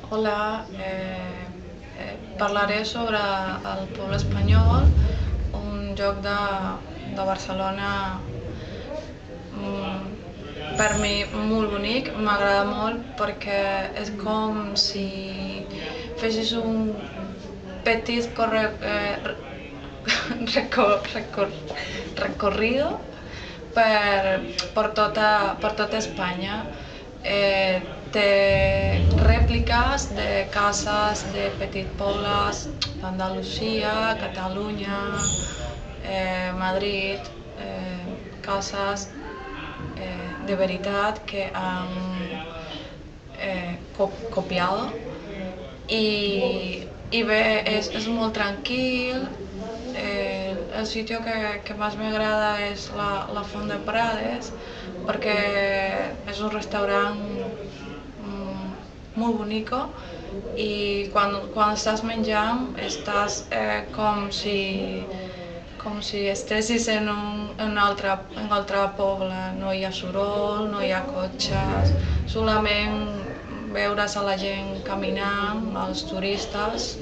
Hola, parlaré sobre el poble espanyol, un lloc de Barcelona per mi molt bonic. M'agrada molt perquè és com si fessis un petit recorrido per tota Espanya. Té rèpliques de cases de petits pobles d'Andalusia, Catalunya, Madrid, cases de veritat que han copiado y bé, és molt tranquil. El sitio que más me agrada es la Font de Prades, perquè és un restaurant molt bonico i quan estàs menjant estàs com si estessis en un altre poble. No hi ha soroll, no hi ha cotxes, solament veuràs a la gent caminant, els turistes,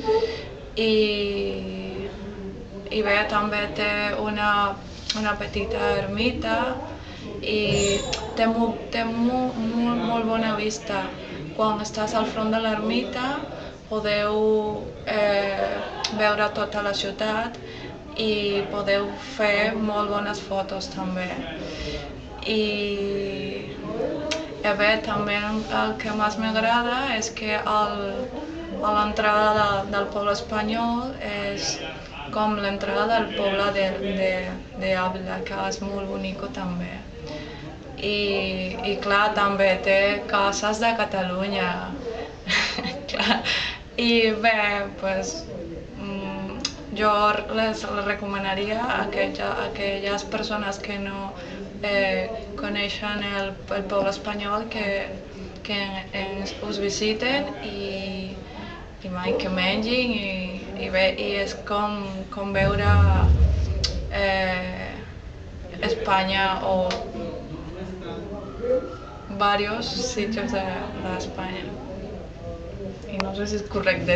i bé, també té una petita ermita i té molt bona vista. Quan estàs al front de l'ermita podeu veure tota la ciutat i podeu fer molt bones fotos també. I bé, també el que més m'agrada és que a l'entrada del poble espanyol és com l'entrada del poble d'Àvila, que és molt bonico també. I clar, també té cases de Catalunya. Clar. I bé, pues, jo les recomanaria a aquelles persones que no coneixen el poble espanyol que us visiten i que mengin i bé, i és com veure Espanya o varios sitios de España. Y no sé si es correcte.